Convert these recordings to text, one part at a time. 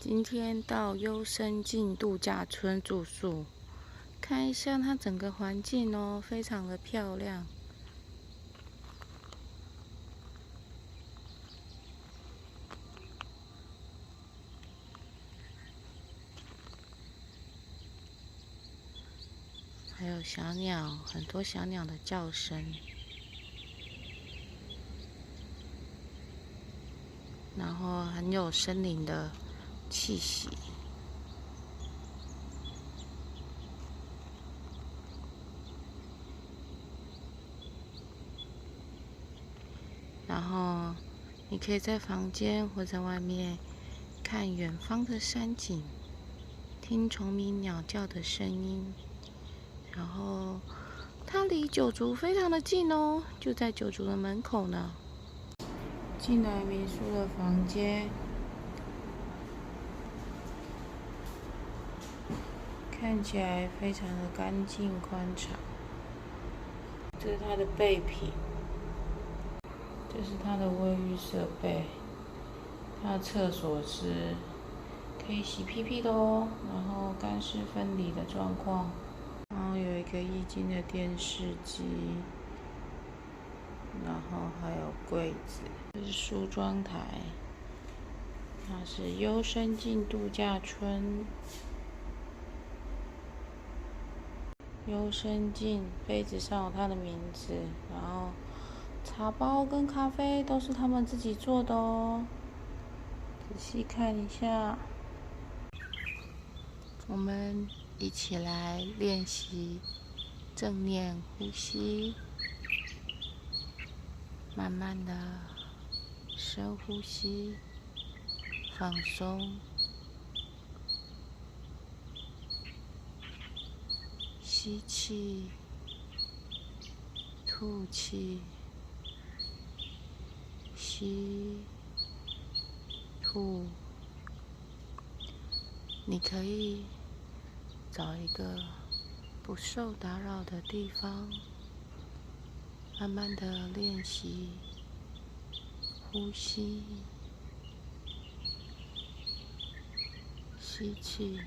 今天到优生境度假村住宿，看一下它整个环境哦，非常的漂亮。还有小鸟，很多小鸟的叫声，然后很有森林的气息。然后你可以在房间或在外面看远方的山景，听虫鸣鸟叫的声音。然后它离九族非常的近哦，就在九族的门口呢。进来民宿的房间，看起来非常的干净宽敞。这是它的备品，这是它的卫浴设备。它的厕所是可以洗屁屁的哦，然后干湿分离的状况。然后有一个液晶的电视机，然后还有柜子，这是梳妆台。它是优生境度假村，优生境杯子上有它的名字，然后茶包跟咖啡都是他们自己做的哦。仔细看一下，我们一起来练习正念呼吸，慢慢的深呼吸，放松，吸气，吐气，吸，吐。你可以找一个不受打扰的地方，慢慢的练习呼吸，吸气，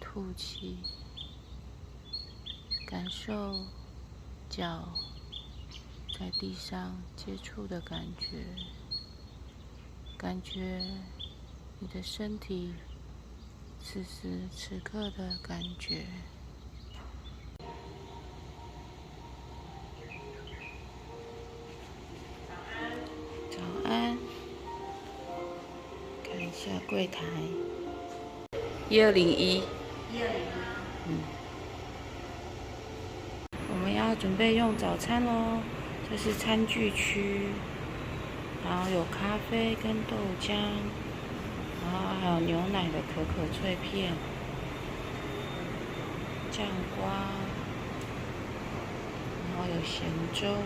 吐气，感受脚在地上接触的感觉，感觉你的身体此时此刻的感觉。早安，看一下柜台，1201。我们要准备用早餐咯，这是餐具区，然后有咖啡跟豆浆，然后还有牛奶的可可脆片、酱瓜，然后有咸粥，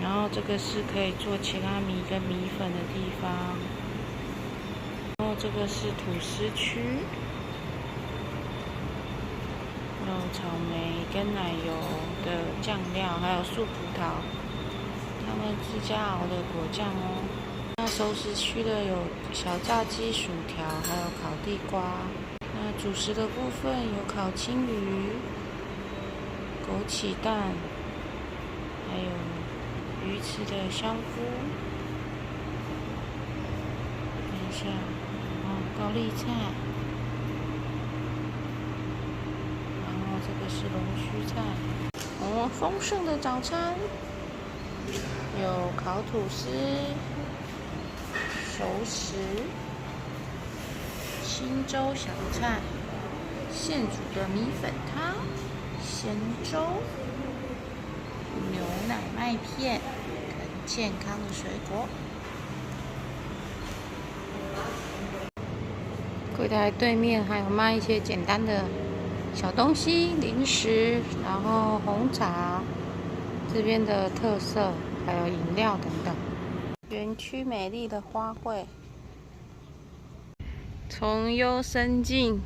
然后这个是可以做奇拉米跟米粉的地方，然后这个是吐司区，有草莓跟奶油的酱料，还有素葡萄，他们自家熬的果酱哦。那熟食区的有小炸鸡、薯条，还有烤地瓜。那主食的部分有烤青鱼、枸杞蛋，还有鱼翅的香菇。看一下，高丽菜，然后这个是龙须菜。丰盛的早餐，有烤吐司、熟食、清粥小菜、现煮的米粉汤、咸粥、牛奶麦片跟健康的水果。柜台对面还有卖一些简单的小东西、零食，然后红茶，这边的特色还有饮料等等。园区美丽的花卉，从优生境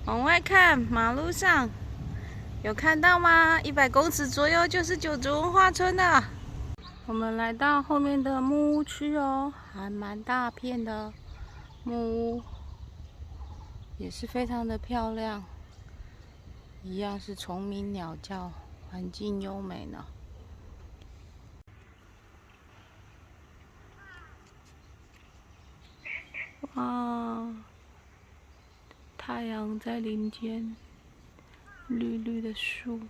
往外看，马路上有看到吗？100公尺左右就是九族文化村了。我们来到后面的木屋区哦，还蛮大片的木屋，也是非常的漂亮，一样是虫鸣鸟叫，环境优美呢。哇，太阳在林间，绿绿的树。